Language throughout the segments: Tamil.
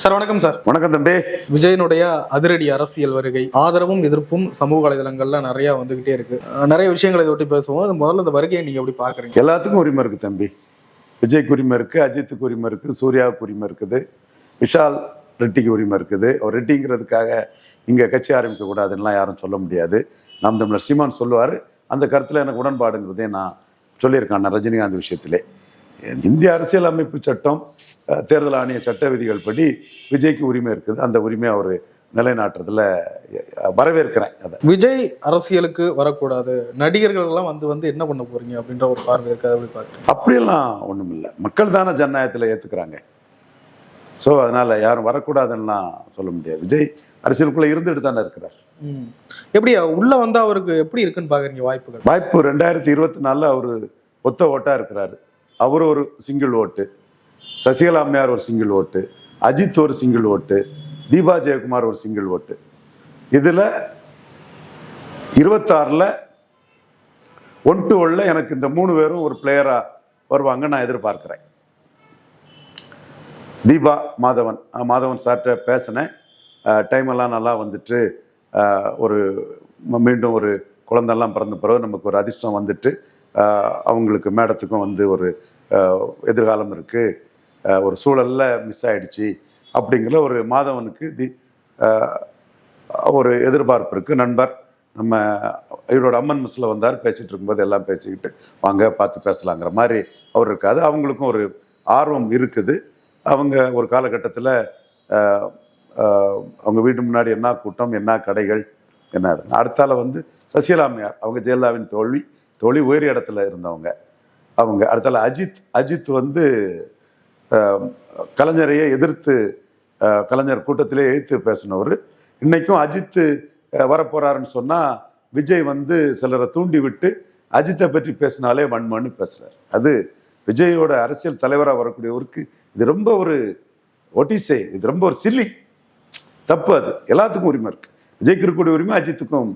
சார் வணக்கம் சார். வணக்கம் தம்பி. விஜயனுடைய அதிரடி அரசியல் வருகை, ஆதரவும் எதிர்ப்பும் சமூக வலைதளங்கள்ல நிறைய வந்துகிட்டே இருக்கு. நிறைய விஷயங்களை இதை ஒட்டி பேசுவோம். முதல்ல இந்த வருகையை நீங்க எப்படி பாக்குறீங்க? எல்லாத்துக்கும் உரிமை இருக்கு தம்பி. விஜய்க்கு உரிமை இருக்கு, அஜித்துக்கு உரிமை இருக்கு, சூர்யாவுக்கு உரிமை இருக்குது, விஷால் ரெட்டிக்கு உரிமை இருக்குது. அவர் ரெட்டிங்கிறதுக்காக இங்க கட்சி ஆரம்பிக்க கூடாதுன்னா யாரும் சொல்ல முடியாது. நாம் தமிழர் சீமான் சொல்லுவார். அந்த கருத்துல எனக்கு உடன்பாடுங்கிறதே நான் சொல்லியிருக்கேன் ரஜினிகாந்த் விஷயத்திலே. இந்திய அரசியல் அமைப்பு சட்டம், தேர்தல் ஆணைய சட்ட விதிகள் படி விஜய்க்கு உரிமை இருக்குது. அந்த உரிமையை அவர் நிலைநாட்டுறதுல வரவேற்கிறேன். அதை விஜய் அரசியலுக்கு வரக்கூடாது, நடிகர்கள் எல்லாம் வந்து என்ன பண்ண போறீங்க அப்படின்ற ஒரு பார்வை இருக்கு. அதை பார்க்குறேன். அப்படியெல்லாம் ஒன்றும் இல்லை. மக்கள் தானே ஜனநாயகத்தில் ஏற்றுக்கிறாங்க. ஸோ அதனால யாரும் வரக்கூடாதுன்னா சொல்ல முடியாது. விஜய் அரசியலுக்குள்ள இருந்துட்டு தானே இருக்கிறார். எப்படி உள்ள வந்தா அவருக்கு எப்படி இருக்குன்னு பாக்குறீங்க? வாய்ப்பு 2024 அவரு ஒத்த ஓட்டா இருக்கிறாரு. அவர் ஒரு சிங்கிள் ஓட்டு, சசிகலா அம்மையார் ஒரு சிங்கிள் ஓட்டு, அஜித் ஒரு சிங்கிள் ஓட்டு, தீபா ஜெயக்குமார் ஒரு சிங்கிள் ஓட்டு. இதுல 26ல் 1-1 எனக்கு இந்த 3 பேரும் ஒரு பிளேயரா வருவாங்க நான் எதிர்பார்க்கிறேன். தீபா மாதவன் சார்ட்ட பேசினேன். டைம் எல்லாம் நல்லா வந்துட்டு ஒரு மீண்டும் ஒரு குழந்தெல்லாம் பிறந்த பிறகு நமக்கு ஒரு அதிர்ஷ்டம் வந்துட்டு அவங்களுக்கு மேடத்துக்கும் வந்து ஒரு எதிர்காலம் இருக்குது, ஒரு சூழலில் மிஸ் ஆகிடுச்சு அப்படிங்கிற ஒரு மாதவனுக்கு ஒரு எதிர்பார்ப்பு இருக்குது. நண்பர் நம்ம இவரோட அம்மன் மிஸ்ஸில் வந்தார், பேசிகிட்டு இருக்கும்போது எல்லாம் பேசிக்கிட்டு வாங்க பார்த்து பேசலாங்கிற மாதிரி அவர் இருக்காது. அவங்களுக்கும் ஒரு ஆர்வம் இருக்குது. அவங்க ஒரு காலகட்டத்தில் அவங்க வீட்டு முன்னாடி என்ன கூட்டம், என்ன கடைகள், என்ன அடுத்தால வந்து சசிகலா அம்மையார், அவங்க ஜெயலலிதாவின் தோழி உயர் இடத்துல இருந்தவங்க. அவங்க அடுத்தால அஜித் வந்து கலைஞரையே எதிர்த்து கலைஞர் கூட்டத்திலே எதிர்த்து பேசினவர். இன்னைக்கும் அஜித் வரப்போறாருன்னு சொன்னால் விஜய் வந்து சிலரை தூண்டி விட்டு அஜித்தை பற்றி பேசினாலே வன்மன்னு பேசுறார். அது விஜயோட அரசியல் தலைவராக வரக்கூடியவருக்கு இது ரொம்ப ஒரு ஒட்டிசே, இது ரொம்ப ஒரு சில்லி தப்பு. அது எல்லாத்துக்கும் உரிமை இருக்கு. விஜய்க்கு இருக்கக்கூடிய உரிமை அஜித்துக்கும்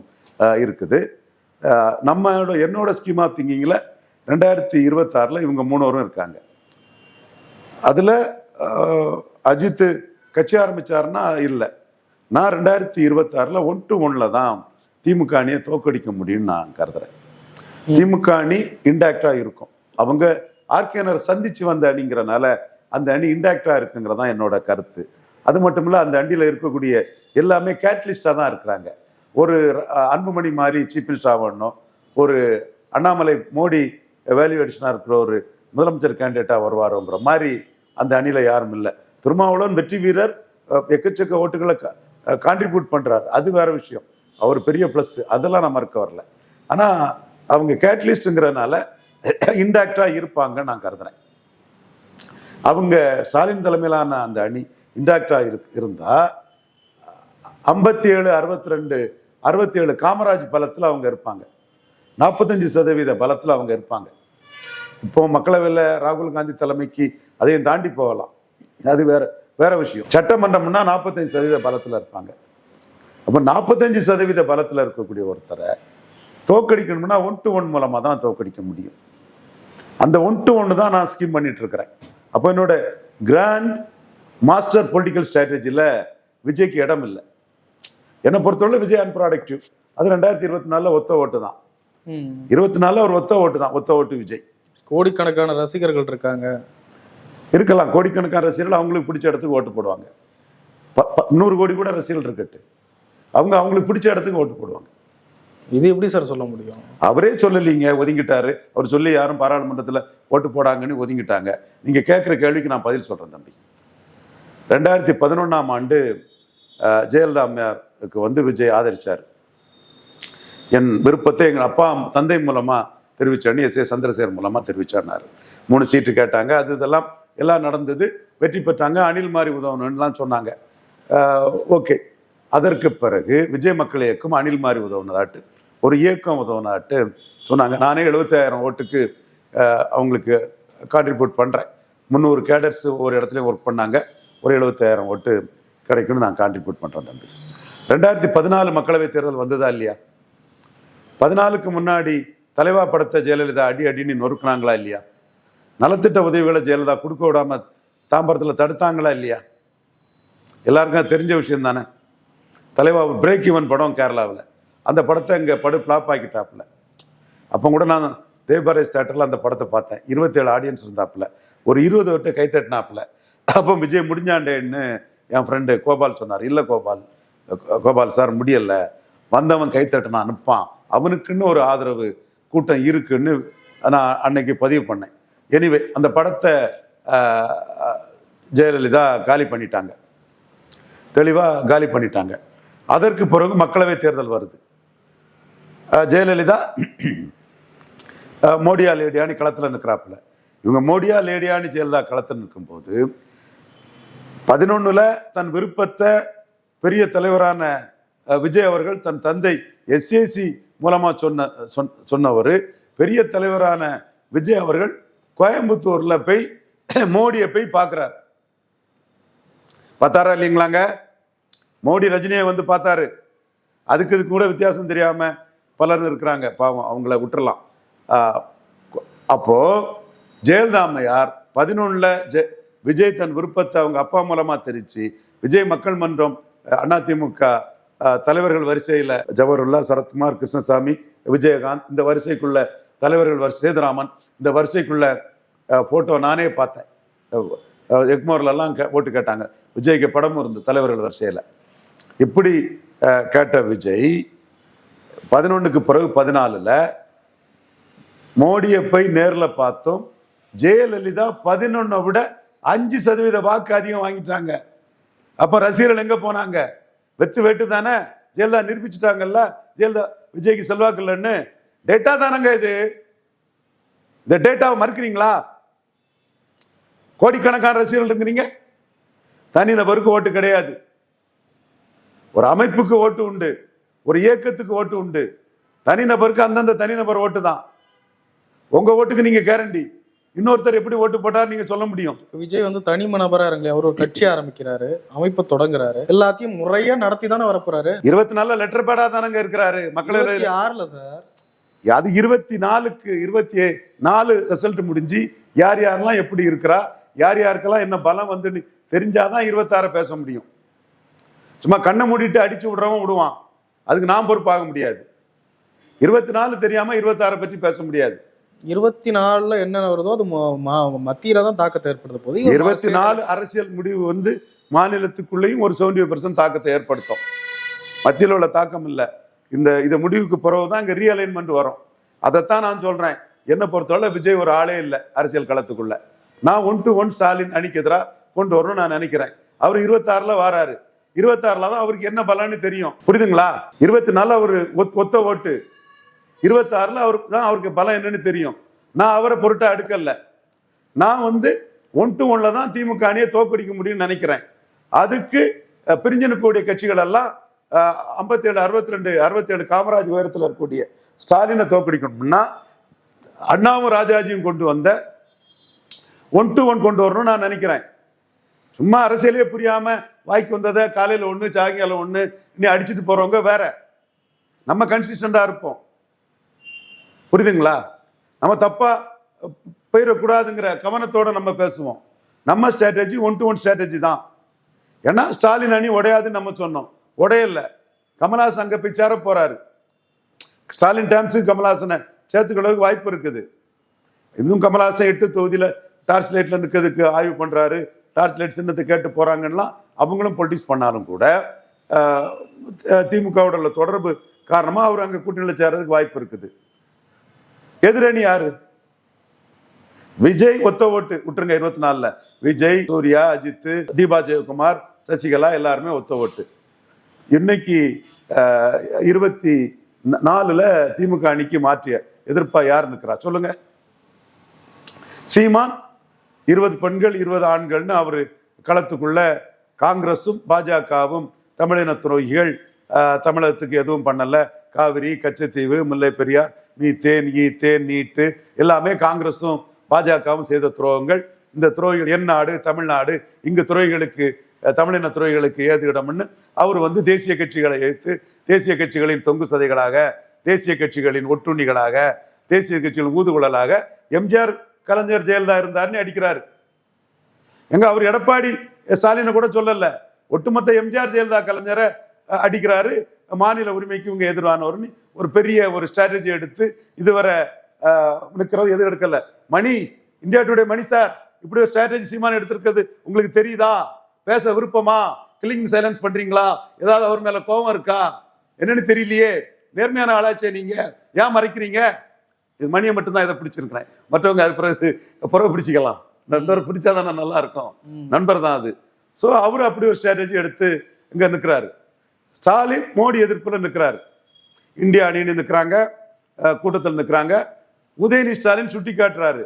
இருக்குது. என்னோட ஸ்கீம் ஆஃப் திங்கிங்கில் 2026ல் இவங்க 3 பேரும் இருக்காங்க. அதில் அஜித் கட்சி ஆரம்பிச்சாருன்னா இல்லை, நான் 2026ல் 1-1 தான் திமுக அணியை தோக்கடிக்க முடியும்னு நான் கருதுறேன். திமுக அணி இன்டாக்டா இருக்கும். அவங்க ஆர்கேனர் சந்திச்சு வந்த அணிங்கிறனால அந்த அணி இன்டாக்டா இருக்குங்கிறதான் என்னோட கருத்து. அது மட்டும் இல்லை, அந்த அணியில் இருக்கக்கூடிய எல்லாமே கேட்டலிஸ்டாக தான் இருக்கிறாங்க. ஒரு அன்புமணி மாதிரி சீஃப் மினிஸ்டர் ஆகணும், ஒரு அண்ணாமலை மோடி வேல்யூ அடிஷனாக இருக்கிற ஒரு முதலமைச்சர் கேண்டிடேட்டாக வருவாரோங்கிற மாதிரி அந்த அணியில் யாரும் இல்லை. திருமாவளவன் வெற்றி வீரர், எக்கச்சக்க ஓட்டுகளை கான்ட்ரிபியூட் பண்ணுறாரு, அது வேற விஷயம், அவர் பெரிய ப்ளஸ், அதெல்லாம் நான் மறுக்க வரல. ஆனால் அவங்க கேட்டலிஸ்ட்டுங்கிறதுனால இன்டாக்டாக இருப்பாங்க நான் கருதுறேன். அவங்க ஸ்டாலின் தலைமையிலான அந்த அணி இன்டாக்டாக இருந்தால் 57-62-67 காமராஜ் பலத்தில் அவங்க இருப்பாங்க, 45% பலத்தில் அவங்க இருப்பாங்க. இப்போ மக்களவையில் ராகுல் காந்தி தலைமைக்கு அதையும் தாண்டி போகலாம், அது வேற விஷயம். சட்டமன்றம்னா 45% பலத்தில் இருப்பாங்க. அப்போ 45% பலத்தில் இருக்கக்கூடிய ஒருத்தரை தோக்கடிக்கணும்னா 1-1 மூலமாக தான் தோக்கடிக்க முடியும். அந்த 1-1 தான் நான் ஸ்கீம் பண்ணிட்டு இருக்கிறேன். அப்போ என்னோட கிராண்ட் மாஸ்டர் பொலிட்டிக்கல் ஸ்ட்ராட்டஜியில் விஜய்க்கு இடம் இல்லை. என்னை பொறுத்தவரை விஜய் அன்ப்ராடக்டிவ். அது 2024ல் ஒத்த ஓட்டு தான். 24ல் ஒரு ஒத்த ஓட்டு தான், ஒத்த ஓட்டு விஜய். கோடிக்கணக்கான ரசிகர்கள் இருக்கலாம். கோடிக்கணக்கான ரசிகர்கள் அவங்களுக்கு பிடிச்ச இடத்துக்கு ஓட்டு போடுவாங்க. 100 கோடி கூட ரசிகர்கள் இருக்கட்டு, அவங்களுக்கு பிடிச்ச இடத்துக்கு ஓட்டு போடுவாங்க. இது எப்படி சார் சொல்ல முடியும்? அவரே சொல்லலீங்க, ஒதுங்கிட்டாரு. அவர் சொல்லி யாரும் பாராளுமன்றத்தில் ஓட்டு போடாங்கன்னு ஒதுங்கிட்டாங்க. நீங்க கேட்குற கேள்விக்கு நான் பதில் சொல்றேன் தம்பி. 2011ஆம் ஆண்டு ஜெயலலிதா அம்மையாருக்கு வந்து விஜய் ஆதரிச்சார். என் விருப்பத்தை எங்கள் அப்பா தந்தை மூலமா தெரிவிச்சான்னு எஸ் ஏ சந்திரசேகர் மூலமா தெரிவிச்சார். 3 சீட்டு கேட்டாங்க. இதெல்லாம் எல்லாம் நடந்தது, வெற்றி பெற்றாங்க. அணில் மாதிரி உதவணும்லாம் சொன்னாங்க. ஓகே. அதற்கு பிறகு விஜய் மக்கள் இயக்கம் அணில் மாதிரி உதவுனதாட்டு, ஒரு இயக்கம் உதவுனதாட்டு சொன்னாங்க. நானே 70,000 ஓட்டுக்கு அவங்களுக்கு கான்ட்ரிபியூட் பண்ணுறேன். 300 கேடர்ஸ் ஒரு இடத்துலையும் ஒர்க் பண்ணாங்க. ஒரு 70,000 ஓட்டு கிடைக்கும்னு நான் கான்ட்ரிபியூட் பண்ணுறேன் தம்பி. 2014 மக்களவை தேர்தல் வந்ததா இல்லையா? 14க்கு முன்னாடி தலைவா படத்தை ஜெயலலிதா அடின்னு நொறுக்குனாங்களா இல்லையா? நலத்திட்ட உதவிகளை ஜெயலலிதா கொடுக்க விடாம தாம்பரத்தில் தடுத்தாங்களா இல்லையா? எல்லாருக்கும் தெரிஞ்ச விஷயம் தானே. தலைவா பிரேக் ஈவன் படம் கேரளாவில், அந்த படத்தை இங்கே ஃப்ளாப் ஆக்கிட்டாப்புல. அப்போ கூட நான் தேவபாரேஸ் தேட்டரில் அந்த படத்தை பார்த்தேன். 27 ஆடியன்ஸ் இருந்தாப்புல, ஒரு 20 விட்டு கை தட்டினாப்புல. அப்போ விஜய் முடிஞ்சாண்டேன்னு என் ஃப்ரெண்டு கோபால் சொன்னார். இல்லை கோபால் சார் முடியலை, வந்தவன் கை தட்டினா அனுப்பான், அவனுக்குன்னு ஒரு ஆதரவு கூட்டம் இருக்குன்னு நான் அன்னைக்கு பதிவு பண்ணேன். எனிவே அந்த படத்தை ஜெயலலிதா காலி பண்ணிட்டாங்க, தெளிவாக காலி பண்ணிட்டாங்க. அதற்கு பிறகு மக்களவை தேர்தல் வருது. ஜெயலலிதா மோடியா லேடியானி களத்தில் நிற்கிறாப்புல. இவங்க மோடியா லேடியானி ஜெயலலிதா களத்தில் நிற்கும்போது 11 தன் விருப்பத்தை பெரிய தலைவரான விஜய் அவர்கள் தன் தந்தை எஸ்ஏசி மூலமா சொன்னவர், பெரிய தலைவரான விஜய் அவர்கள் கோயம்புத்தூர்ல போய் மோடியை போய் பார்க்கிறார். பார்த்தாரா இல்லைங்களாங்க? மோடி ரஜினியை வந்து பார்த்தாரு. அதுக்கு கூட வித்தியாசம் தெரியாம பலர் இருக்கிறாங்க, பாவம், அவங்கள விட்டுறலாம். அப்போ ஜெயலலிதா அம்மையார் 11 விஜய் தன் விருப்பத்தை அவங்க அப்பா மூலமா தெரிவிச்சு, விஜய் மக்கள் மன்றம் அதிமுக தலைவர்கள் வரிசையில் ஜவஹர்லா, சரத்குமார், கிருஷ்ணசாமி, விஜயகாந்த், இந்த வரிசைக்குள்ள தலைவர்கள் சேதுராமன், இந்த வரிசைக்குள்ள போட்டோ நானே பார்த்தேன். எக்மோர்லாம் ஓட்டு கேட்டாங்க, விஜய்க்கு படமும் இருந்து தலைவர்கள் வரிசையில். இப்படி கேட்ட விஜய் 11க்கு பிறகு 14 மோடியை போய் நேரில் பார்த்தோம். ஜெயலலிதா 11 விட 5% வாக்கு அதிகம் வாங்கிட்டாங்க. அப்ப ரசிகர்கள் எங்க போனாங்க? வெத்து வேட்டு தானே, ஜெயலலிதா நிரூபிச்சுட்டாங்கல்ல ஜெயலலிதா விஜய்க்கு செல்வாக்கு இல்லைன்னு. டேட்டா தானங்க இது. இந்த டேட்டாவை மறுக்கிறீங்களா? கோடிக்கணக்கான ரசிகர்கள் இருக்கிறீங்க, தனிநபருக்கு ஓட்டு கிடையாது. ஒரு அமைப்புக்கு ஓட்டு உண்டு, ஒரு இயக்கத்துக்கு ஓட்டு உண்டு. தனிநபருக்கு அந்தந்த தனிநபர் ஓட்டு தான். உங்க ஓட்டுக்கு நீங்க கேரண்டி. இன்னொருத்தர் எப்படி ஓட்டு போட்டார் நீங்க சொல்ல முடியும்? விஜய் வந்து தனி மனபரா இருங்க, அவர் ஒரு கட்சி ஆரம்பிக்கிறாரு, அமைப்பை தொடங்குறாரு, எல்லாத்தையும் முறையா நடத்தி தானே வரப்போறாரு. 24 லெட்டர் பேடா தானங்க இருக்கிறாரு. மக்களவை 6 சார், அது 24க்கு 24 ரிசல்ட் முடிஞ்சு யார் யாரெல்லாம் எப்படி இருக்கிறா, யார் யாருக்கெல்லாம் என்ன பலம் வந்து தெரிஞ்சாதான் 26 பேச முடியும். சும்மா கண்ணை மூடிட்டு அடிச்சு விடுறவன் விடுவான், அதுக்கு நான் பொறுப்பாக முடியாது. 24 தெரியாம 26 பற்றி பேச முடியாது. 24 என்ன வருதோ அது மத்தியில தான் தாக்கத்தை ஏற்படுத்த போது. 24 அரசியல் முடிவு வந்து மாநிலத்துக்குள்ளேயும் ஒரு 70% தாக்கத்தை ஏற்படுத்தும். மத்தியில் உள்ள தாக்கம் இல்லை. இந்த முடிவுக்கு பிறகுதான் இங்க ரீஅலைன்மெண்ட் வரும். அதைத்தான் நான் சொல்றேன். என்னை பொறுத்தவரை விஜய் ஒரு ஆளே இல்லை அரசியல் களத்துக்குள்ள. நான் 1-1 ஸ்டாலின் அணிக்கு எதிராக கொண்டு வரணும்னு நான் நினைக்கிறேன். அவர் 26 வாராரு. 26 தான் அவருக்கு என்ன பலன்னு தெரியும். புரியுதுங்களா? 24 அவரு ஒத்த ஓட்டு, 26 அவருக்கு பலம் என்னன்னு தெரியும். நான் அவரை பொருட்டா அடுக்கல. நான் 1-1 தான் திமுக அணியை தோக்கடிக்க முடியும்னு நினைக்கிறேன். அதுக்கு பிரிஞ்சனுக்கூடிய கட்சிகள் எல்லாம் 57, 62, 67 காமராஜ் உயரத்தில் இருக்கக்கூடிய ஸ்டாலினை தோக்கடிக்கணும்னா அண்ணாவும் ராஜாஜியும் கொண்டு வந்த 1-1 கொண்டு வரணும்னு நான் நினைக்கிறேன். சும்மா அரசியலே புரியாம வாய்க்கு வந்ததை காலையில் 1 சாயங்காலம் 1 இனி அடிச்சுட்டு போறவங்க வேற. நம்ம கன்சிஸ்டண்டா இருப்போம். புரியுதுங்களா? நம்ம தப்பா போயிடக்கூடாதுங்கிற கவனத்தோட நம்ம பேசுவோம். நம்ம ஸ்ட்ராட்டஜி 1-1 ஸ்ட்ராட்டஜி தான். ஏன்னா ஸ்டாலின் அணி உடையாதுன்னு நம்ம சொன்னோம், உடையல. கமல்ஹாசன் அங்க போய் சேர போறாரு. ஸ்டாலின் டைம்ஸுக்கு கமல்ஹாசனை சேர்த்துக்கிறதுக்கு வாய்ப்பு இருக்குது. இன்னும் கமல்ஹாசன் 8 தொகுதியில டார்ச் லைட்ல நிற்கிறதுக்கு ஆய்வு பண்றாரு. டார்ச் லைட் சின்னத்தை கேட்டு போறாங்கன்னா அவங்களும் பொலிட்டிக்ஸ் பண்ணாலும் கூட திமுகவோட தொடர்பு காரணமா அவர் அங்க கூட்டணியில் சேர்றதுக்கு வாய்ப்பு இருக்குது. எதிரணி யாரு? விஜய் ஒத்த ஓட்டு விட்டுருங்க. 24 விஜய், சூர்யா, அஜித், தீபா ஜெயக்குமார், சசிகலா எல்லாருமே ஒத்த ஓட்டு. இன்னைக்கு 24 திமுக அணிக்கு மாற்றிய எதிர்ப்பா யார் நிற்கிறா சொல்லுங்க? சீமான் 20 பெண்கள் 20 ஆண்கள்னு அவரு களத்துக்குள்ள காங்கிரஸும் பாஜகவும் தமிழின துரோகிகள், தமிழகத்துக்கு எதுவும் பண்ணல, காவிரி, கச்சத்தீவு, முல்லை பெரியார், மீத்தேன், ஈத்தேன், நீட்டு எல்லாமே காங்கிரஸும் பாஜகவும் செய்த துரோகங்கள். இந்த துரோகிகள் என் நாடு தமிழ்நாடு, இங்கு துரோகிகளுக்கு தமிழின துரோகிகளுக்கு ஏது இடம்னு அவர் தேசிய கட்சிகளை எதிர்த்து தேசிய கட்சிகளின் தொங்கு சதைகளாக, தேசிய கட்சிகளின் ஒட்டுண்ணிகளாக, தேசிய கட்சிகளின் ஊதுகுழலாக எம்ஜிஆர், கலைஞர், ஜெயலலிதா இருந்தாருன்னு அடிக்கிறாரு. எங்க அவர் எடப்பாடி ஸ்டாலினை கூட சொல்லல, ஒட்டுமொத்த எம்ஜிஆர் ஜெயலலிதா கலைஞரை அடிக்கிறாரு, மாநில உரிமைக்கு இவங்க எதிரானவர்னு ஒரு பெரிய ஒரு ஸ்ட்ராட்டஜி எடுத்து இதுவரை நிற்கிறது. எது எடுக்கல. மணி, இந்தியா டுடே மணி சார், இப்படி ஒரு ஸ்ட்ராட்டஜி சீமான் எடுத்திருக்கிறது உங்களுக்கு தெரியுதா? பேச விருப்பமா? கில்லிங் சைலன்ஸ் பண்றீங்களா? ஏதாவது அவர் மேல கோபம் இருக்கா? என்னன்னு தெரியலையே. நேர்மையான ஆளாச்சே நீங்க, ஏன் மறைக்கிறீங்க? இது மணியை மட்டும்தான் இதை பிடிச்சிருக்கிறேன், மற்றவங்க அது புறவை பிடிச்சிக்கலாம். நண்பர் பிடிச்சாதான் நல்லா இருக்கும், நண்பர் தான் அது. ஸோ அவரு அப்படி ஒரு ஸ்ட்ராட்டஜி எடுத்து இங்க நிற்கிறாரு. ஸ்டாலின் மோடி எதிர்ப்புல நிற்கிறாரு. இந்தியா அணின்னு நிற்கிறாங்க, கூட்டத்தில் நிற்கிறாங்க. உதயநிதி ஸ்டாலின் சுட்டி காட்டுறாரு,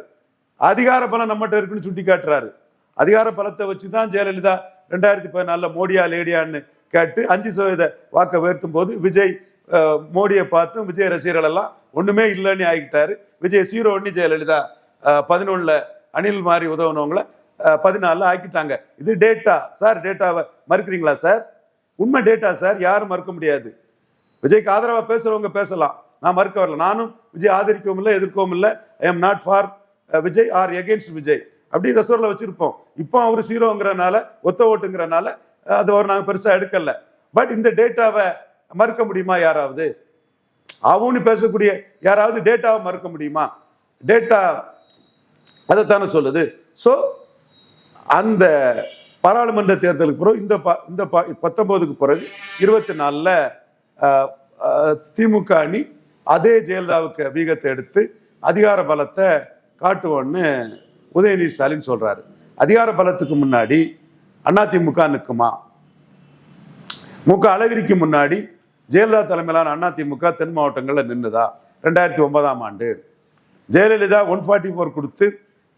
அதிகார பலம் நம்மகிட்ட இருக்குன்னு சுட்டி காட்டுறாரு. அதிகார பலத்தை வச்சுதான் ஜெயலலிதா 2014 மோடியா லேடியான்னு கேட்டு 5% வாக்கை உயர்த்தும் போது விஜய் மோடியை பார்த்தும் விஜய் ரசிகர்கள் எல்லாம் ஒண்ணுமே இல்லைன்னு ஆகிட்டாரு. விஜய் 0 ஜெயலலிதா 11 அணில் மாதிரி உதவுனவங்களை 14 ஆக்கிட்டாங்க. இது டேட்டா சார். டேட்டாவை மறுக்கிறீங்களா சார்? உண்மை டேட்டா சார், யாரும் மறுக்க முடியாது. விஜய்க்கு ஆதரவா பேசுறவங்க பேசலாம், நான் மறுக்க வரல. நானும் விஜய் ஆதரிக்கவும் இல்லை, எதிர்க்கவும் இல்லை. I am not for Vijay R against Vijay, அப்படி ரெசோர்ட்ல வச்சிருப்போம். இப்போ அவர் 0ங்கிறனால, ஒத்த ஓட்டுங்கிறனால அது அவர் நாங்கள் பெருசா எடுக்கல. பட் இந்த டேட்டாவை மறுக்க முடியுமா யாராவது? அவனு பேசக்கூடிய யாராவது டேட்டாவை மறுக்க முடியுமா? டேட்டா அதைத்தானே சொல்லுது. ஸோ அந்த பாராளுமன்ற தேர்தலுக்கு பிறகு இந்த 19க்கு பிறகு 24ல் திமுக அணி அதே ஜெயலலிதாவுக்கு வீகத்தை எடுத்து அதிகார பலத்தை காட்டுவோன்னு உதயநிதி ஸ்டாலின் சொல்றாரு. அதிகார பலத்துக்கு முன்னாடி அதிமுக நிற்குமா? அழகிரிக்கு முன்னாடி ஜெயலலிதா தலைமையிலான அதிமுக தென் மாவட்டங்களில் நின்றுதா? 2009ஆம் ஆண்டு ஜெயலலிதா 144 கொடுத்து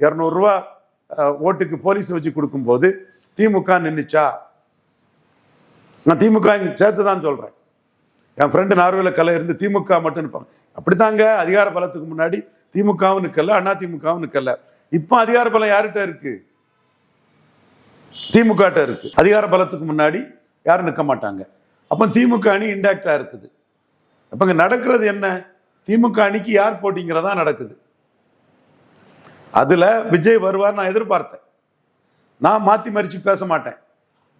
200 ரூபா ஓட்டுக்கு போலீஸ் வச்சு கொடுக்கும்போது திமுக நின்றுச்சா? நான் திமுக சேர்த்து தான் சொல்றேன். என் ஃப்ரெண்டு நார்வேல கலை இருந்து திமுக மட்டும் நிற்பாங்க. அப்படித்தாங்க அதிகார பலத்துக்கு முன்னாடி திமுகவும் நிற்கல, அதிமுகவும் நிற்கல. இப்போ அதிகார பலம் யார்கிட்ட இருக்கு? திமுக இருக்கு. அதிகார பலத்துக்கு முன்னாடி யாரும் நிற்க மாட்டாங்க. அப்போ திமுக அணி இன்டாக்டா இருக்குது. அப்ப இங்க நடக்கிறது என்ன? திமுக அணிக்கு யார் போட்டிங்கிறதா நடக்குது. அதுல விஜய் வருவார் நான் எதிர்பார்த்தேன். நான் மாத்தி மறிச்சு பேச மாட்டேன்.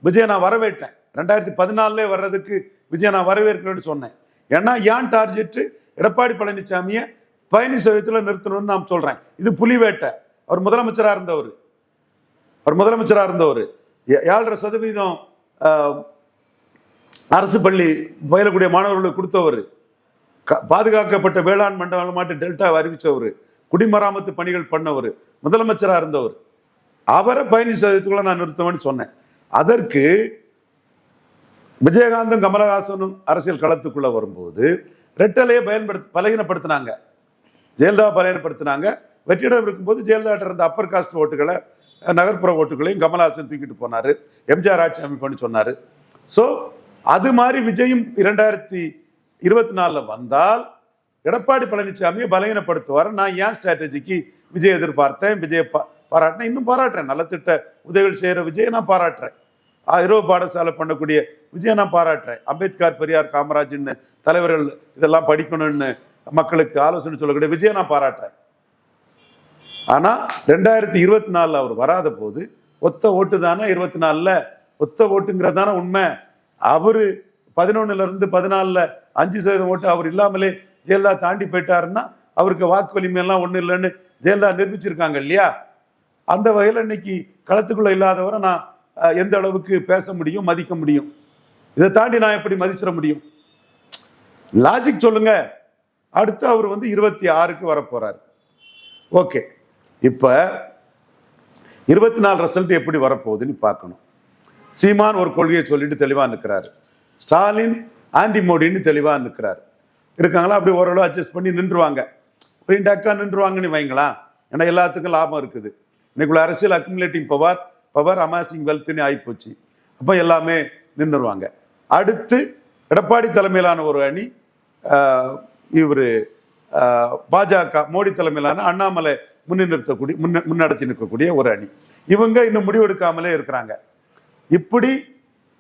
விஜய் நான் வரவேற்றேன். 2014 வர்றதுக்கு விஜய் நான் வரவேற்கிறேன்னு சொன்னேன். ஏன்னா ஏன் டார்கெட் எடப்பாடி பழனிசாமியை 15% நிறுத்தணும்னு நான் சொல்றேன். இது புலி வேட்டை. அவர் முதலமைச்சராக இருந்தவர். 7.5% அரசு பள்ளி பயிலக்கூடிய மாணவர்களுக்கு கொடுத்தவர், பாதுகாக்கப்பட்ட வேளாண் மண்டலமாட்டு டெல்டாவை அறிவிச்சவர், குடிமராமத்து பணிகள் பண்ணவர், முதலமைச்சராக இருந்தவர். அவரை 15% நான் நிறுத்துவேன்னு சொன்னேன். அதற்கு விஜயகாந்தும் கமலஹாசனும் அரசியல் களத்துக்குள்ள வரும்போது ரெட்டலையை பலகீனப்படுத்தினாங்க. ஜெயலலிதா பலகீனப்படுத்தினாங்க. வெற்றிடம் இருக்கும்போது ஜெயலலிதா இருந்த அப்பர் காஸ்ட் ஓட்டுகளை, நகர்ப்புற ஓட்டுகளையும் கமலஹாசன் தூக்கிட்டு போனாரு. எம்ஜிஆர் ஆட்சி அமைப்புன்னு சொன்னாரு. ஸோ அது மாதிரி விஜயும் 2024 வந்தால் எடப்பாடி பழனிசாமியை பலகீனப்படுத்துவார். நான் ஏன் ஸ்ட்ராட்டஜிக்கு விஜய் எதிர்பார்த்தேன், விஜய் பாராட்டினேன், இன்னும் பாராட்டுறேன். நலத்திட்ட உதவிகள் செய்யற விஜயை நான் பாராட்டுறேன். இரவு பாடசாலை பண்ணக்கூடிய விஜயை நான் பாராட்டுறேன். அம்பேத்கர், பெரியார், காமராஜ்னு தலைவர்கள் இதெல்லாம் படிக்கணும்னு மக்களுக்கு ஆலோசனை சொல்லக்கூடிய விஜயை நான் பாராட்டுறேன். ஆனா 2024 அவர் வராத போது ஒத்த ஓட்டு தானே 24 ஒத்த ஓட்டுங்கிறதான உண்மை. அவரு 11 14 5% ஓட்டு அவர் இல்லாமலே ஜெயலலிதா தாண்டி போயிட்டாருன்னா அவருக்கு வாக்கு வலிமையெல்லாம் ஒன்றும் இல்லைன்னு ஜெயலலிதா நிரூபிச்சிருக்காங்க இல்லையா? அந்த வகையில் இன்னைக்கு களத்துக்குள்ள இல்லாதவரை நான் எந்த அளவுக்கு பேச முடியும், மதிக்க முடியும்? இதை தாண்டி நான் எப்படி மதிச்சிட முடியும்? லாஜிக் சொல்லுங்க. அடுத்து அவர் 26க்கு வரப்போறாரு. ஓகே, இப்ப 24 ரிசல்ட் எப்படி வரப்போகுதுன்னு பார்க்கணும். சீமான் ஒரு கொள்கையை சொல்லிட்டு தெளிவா நிற்கிறாரு. ஸ்டாலின் ஆன்டி மோடின்னு தெளிவா நிற்கிறாரு. இருக்காங்களா? அப்படி ஓரளவு அட்ஜஸ்ட் பண்ணி நின்றுவாங்க, இன்டாக்டா நின்றுவாங்கன்னு வைங்களா. ஏன்னா எல்லாத்துக்கும் லாபம் இருக்குது. இன்னைக்குள்ள அரசியல் அக்குமுலேட்டிங் பவர் அமாசிங் வெல்த்னு ஆகிப்போச்சு. அப்போ எல்லாமே நின்றுவாங்க. அடுத்து எடப்பாடி தலைமையிலான ஒரு அணி, இவர் பாஜக மோடி தலைமையிலான அண்ணாமலை முன்னெடுத்து நிற்கக்கூடிய ஒரு அணி. இவங்க இன்னும் முடிவெடுக்காமலே இருக்கிறாங்க. இப்படி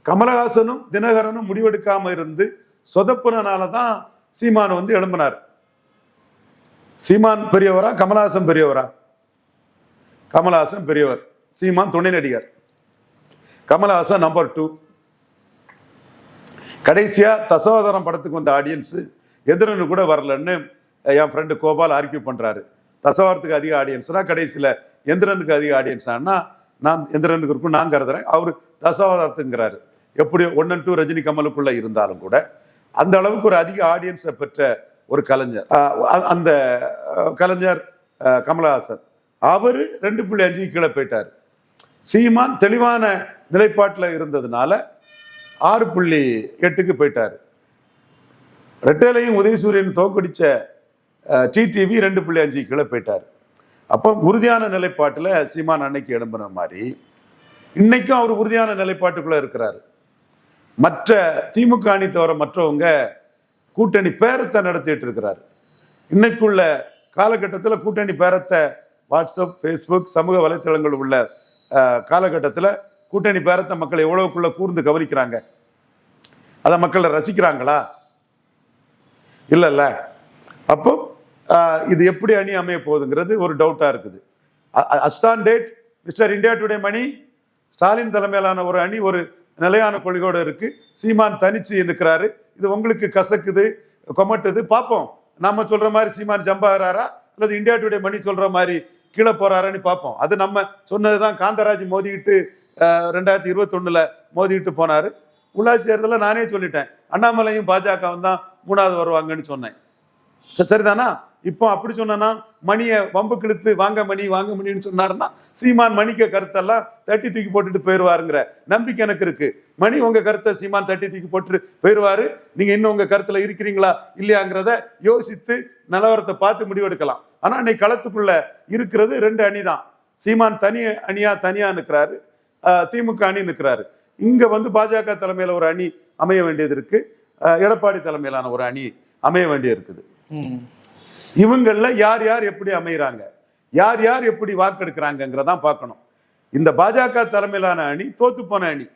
கமலஹாசனும் தினகரனும் முடிவெடுக்காம இருந்து சொதப்புனால தான் சீமான் எழும்பினார். சீமான் பெரியவரா, கமலஹாசன் பெரியவரா? கமலஹாசன் பெரியவர், சீமான் துணை நடிகர். கமலஹாசன் நம்பர் 2, கடைசியா தசவதாரம் படத்துக்கு வந்த ஆடியன்ஸ் எந்திரனு கூட வரலன்னு என் ஃப்ரெண்டு கோபால் ஆர்கியூ பண்றாரு. தசவாரத்துக்கு அதிக ஆடியன்ஸ்னா கடைசியில எந்திரனுக்கு அதிக ஆடியன்ஸ் ஆனா நான் எந்திரனுக்கு இருக்கும் நான் கருதுறேன். அவரு தசாவதாரத்துங்கிறாரு. எப்படி 1 and 2 ரஜினி கமலுக்குள்ள இருந்தாலும் கூட அந்த அளவுக்கு ஒரு அதிக ஆடியன்ஸை பெற்ற ஒரு கலைஞர். அந்த கலைஞர் கமலஹாசன் அவரு 2.5 கீழே போயிட்டாரு. சீமான் தெளிவான நிலைப்பாட்டில் இருந்ததுனால 6.8க்கு போயிட்டாரு. ரெட்டேலையும் உதயசூரியன் தோக்கடிச்ச டிடிவி 2.5 கீழே போயிட்டாரு. அப்போ உறுதியான நிலைப்பாட்டில் சீமான் அன்னைக்கு எழும்பின மாதிரி இன்னைக்கும் அவர் உறுதியான நிலைப்பாட்டுக்குள்ள இருக்கிறாரு. மற்ற திமுக அணி தவிர மற்றவங்க கூட்டணி பேரத்தை நடத்திட்டு இருக்கிறாரு. இன்னைக்குள்ள காலகட்டத்தில் கூட்டணி பேரத்தை வாட்ஸ்அப், ஃபேஸ்புக், சமூக வலைத்தளங்கள் உள்ள காலகட்டத்தில் கூட்டணி பேரத்தை மக்கள் எவ்வளவுக்குள்ள கூர்ந்து கவனிக்கிறாங்க? அதை மக்கள் ரசிக்கிறாங்களா? இல்லைல்ல. அப்போ இது எப்படி அணி அமைய போகுதுங்கிறது ஒரு டவுட்டா இருக்குது. As on date Mister India Today மணி ஸ்டாலின் தலைமையிலான ஒரு அணி ஒரு நிலையான கொள்கையோடு இருக்கு. சீமான் தனிச்சு இருக்கிறாரு. இது உங்களுக்கு கசக்குது, கொமட்டுது. பார்ப்போம். நாம சொல்ற மாதிரி சீமான் ஜம்பாகிறாரா அல்லது இந்தியா டுடே மணி சொல்ற மாதிரி கீழே போறாரான்னு பார்ப்போம். அது நம்ம சொன்னதுதான். காந்தராஜ் மோதிக்கிட்டு 2021 மோதிக்கிட்டு போனாரு. உள்ளாட்சி தேர்தலில் நானே சொல்லிட்டேன், அண்ணாமலையும் பாஜகவும் தான் 3வது வருவாங்கன்னு சொன்னேன். சரிதானா? இப்போ அப்படி சொன்னா மணியை வம்பு கிழித்து வாங்க மணின்னு சொன்னாருன்னா சீமான் மணிக்க கருத்தெல்லாம் தட்டி தூக்கி போட்டுட்டு போயிடுவாருங்கிற நம்பிக்கை எனக்கு இருக்கு. மணி உங்க கருத்தை சீமான் தட்டி தூக்கி போட்டு போயிடுவாரு. நீங்க இன்னும் உங்க கருத்துல இருக்கிறீங்களா இல்லையாங்கிறத யோசித்து நிலவரத்தை பார்த்து முடிவெடுக்கலாம். ஆனா இன்னைக்கு களத்துக்குள்ள இருக்கிறது 2 அணி தான். சீமான் தனியா நிற்கிறாரு, திமுக அணி நிற்கிறாரு. இங்க பாஜக தலைமையில ஒரு அணி அமைய வேண்டியது இருக்கு, எடப்பாடி தலைமையிலான ஒரு அணி அமைய வேண்டியது இருக்குது. இவங்கள யார் யார் எப்படி அமைகிறாங்க, யார் யார் எப்படி வாக்கெடுக்கிறாங்கிறதான் பார்க்கணும். இந்த பாஜக தலைமையிலான அணி தோத்து போன அணி.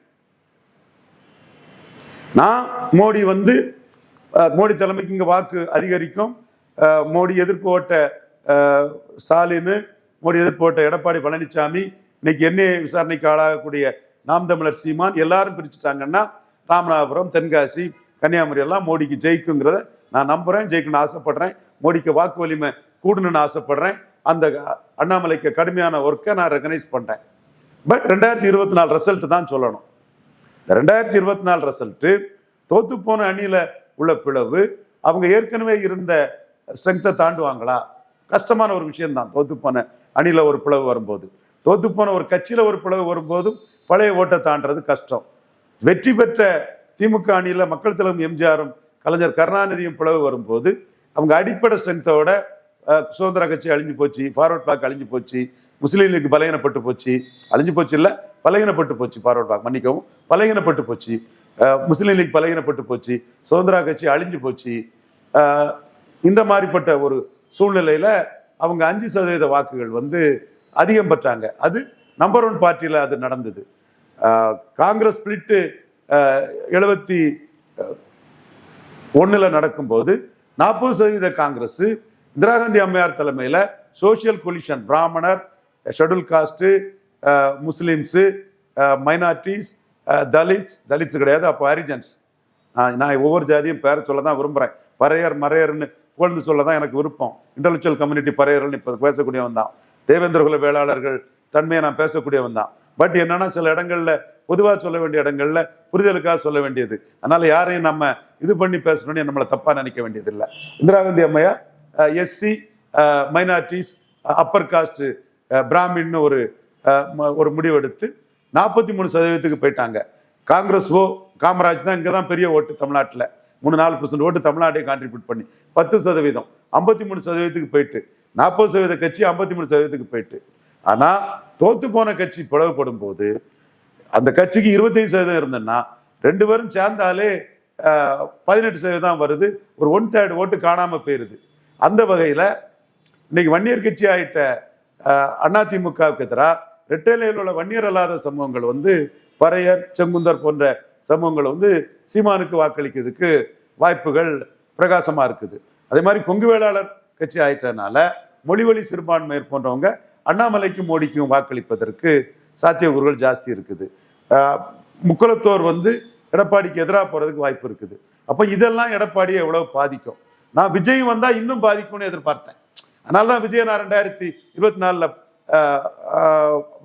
நான் மோடி தலைமைக்கு இங்க வாக்கு அதிகரிக்கும், மோடி எதிர்ப்பு ஓட்ட ஸ்டாலின், மோடி எதிர்ப்பு ஓட்ட எடப்பாடி பழனிசாமி, இன்னைக்கு என்ன விசாரணைக்கு ஆளாகக்கூடிய நாம் தமிழர் சீமான் எல்லாரும் பிரிச்சுட்டாங்கன்னா ராமநாதபுரம், தென்காசி, கன்னியாகுமரி எல்லாம் மோடிக்கு ஜெயிக்குங்கிறத நான் நம்புறேன், ஜெயிக்கணும்னு ஆசைப்படுறேன். மோடிக்கு வாக்கு வலிமை கூடணும்னு ஆசைப்படுறேன். அந்த அண்ணாமலைக்கு கடுமையான ஒர்க்கை நான் ரெகனைஸ் பண்றேன். பட் 2024 ரிசல்ட் தான் சொல்லணும். இந்த 2024 ரிசல்ட் தோத்து போன அணியில உள்ள பிளவு அவங்க ஏற்கனவே இருந்த ஸ்ட்ரென்த்தை தாண்டுவாங்களா? கஷ்டமான ஒரு விஷயம் தான். தோத்து போன அணியில ஒரு பிளவு வரும்போது, தோத்து போன ஒரு கட்சியில ஒரு பிளவு வரும்போதும் பழைய ஓட்டை தாண்டது கஷ்டம். வெற்றி பெற்ற திமுக அணியில மக்கள் தலைவர் எம்ஜிஆரும் கலைஞர் கருணாநிதியும் பிளவு வரும்போது அவங்க அடிப்படை ஸ்ட்ரென்த்தோட சுதந்திர கட்சி அழிஞ்சு போச்சு, ஃபார்வர்ட் பிளாக் அழிஞ்சு போச்சு, முஸ்லீம் லீக் பலகீனப்பட்டு போச்சு. அழிஞ்சு போச்சு இல்லை, பலகீனப்பட்டு போச்சு. ஃபார்வர்ட் பிளாக் மன்னிக்கவும், பலகீனப்பட்டு போச்சு. முஸ்லீம் லீக் பலகீனப்பட்டு போச்சு, சுதந்திர கட்சி அழிஞ்சு போச்சு. இந்த மாதிரிப்பட்ட ஒரு சூழ்நிலையில அவங்க 5% வாக்குகள் அதிகம் பெற்றாங்க. அது நம்பர் 1 பார்ட்டியில அது நடந்தது. காங்கிரஸ் ஸ்பிளிட்டு 71 நடக்கும்போது 40% காங்கிரஸ், இந்திரா காந்தி அம்மையார் தலைமையில சோசியல் கொலிஷன், பிராமணர், schedule cost, Muslims, minorities, Dalits கிடையாது, அப்போ ஹரிஜன்ஸ். நான் ஒவ்வொரு ஜாதியும் பேரை சொல்ல தான் விரும்புகிறேன். பறையர் மறையர்னு புகழ்ந்து சொல்ல தான் எனக்கு விருப்பம். இன்டலெக்சுவல் கம்யூனிட்டி பறையர்னு இப்போ பேசக்கூடியவன் தான். தேவேந்திரகுல வேளாளர்கள் தன்மையை நான் பேசக்கூடியவன் தான். பட் என்னன்னா சில இடங்கள்ல பொதுவாக சொல்ல வேண்டிய இடங்கள்ல புரிதலுக்காக சொல்ல வேண்டியது. அதனால யாரையும் நம்ம இது பண்ணி பேசணும்னு நம்மளை தப்பா நினைக்க வேண்டியது இல்லை. இந்திரா காந்தி அம்மையா எஸ்சி, மைனாரிட்டிஸ், அப்பர் காஸ்ட், பிராமின்னு ஒரு முடிவெடுத்து 43% போயிட்டாங்க. காங்கிரஸோ காமராஜ் தான் இங்கே தான் பெரிய ஓட்டு தமிழ்நாட்டில், 3-4% ஓட்டு தமிழ்நாட்டையும் கான்ட்ரிபியூட் பண்ணி 10%, 53% போயிட்டு 40% கட்சி 53% போயிட்டு. ஆனா தோத்து போன கட்சி பிளவுபடும் போது அந்த கட்சிக்கு 25% இருந்ததுன்னா 2 பேரும் சேர்ந்தாலே 18% தான் வருது. ஒரு 1/3 ஓட்டு காணாம போயிருது. அந்த வகையில இன்னைக்கு வன்னியர் கட்சி ஆயிட்ட அதிமுகவுக்கு எதிராக ரெட்டேலையில் உள்ள வன்னியர் அல்லாத சமூகங்கள் பறையர், செங்குந்தர் போன்ற சமூகங்கள் சீமானுக்கு வாக்களிக்கிறதுக்கு வாய்ப்புகள் பிரகாசமா இருக்குது. அதே மாதிரி கொங்கு வேளாளர் கட்சி ஆயிட்டனால மொழிவழி சிறுபான்மையர் போன்றவங்க அண்ணாமலைக்கும் மோடிக்கும் வாக்களிப்பதற்கு சாத்தியக்கூறுகள் ஜாஸ்தி இருக்குது. முக்குலத்தோர் எடப்பாடிக்கு எதிராக போறதுக்கு வாய்ப்பு இருக்குது. அப்போ இதெல்லாம் எடப்பாடியை எவ்வளவு பாதிக்கும். நான் விஜய் வந்தா இன்னும் பாதிக்கும்னு எதிர்பார்த்தேன். அதனால தான் விஜய் நான் 2024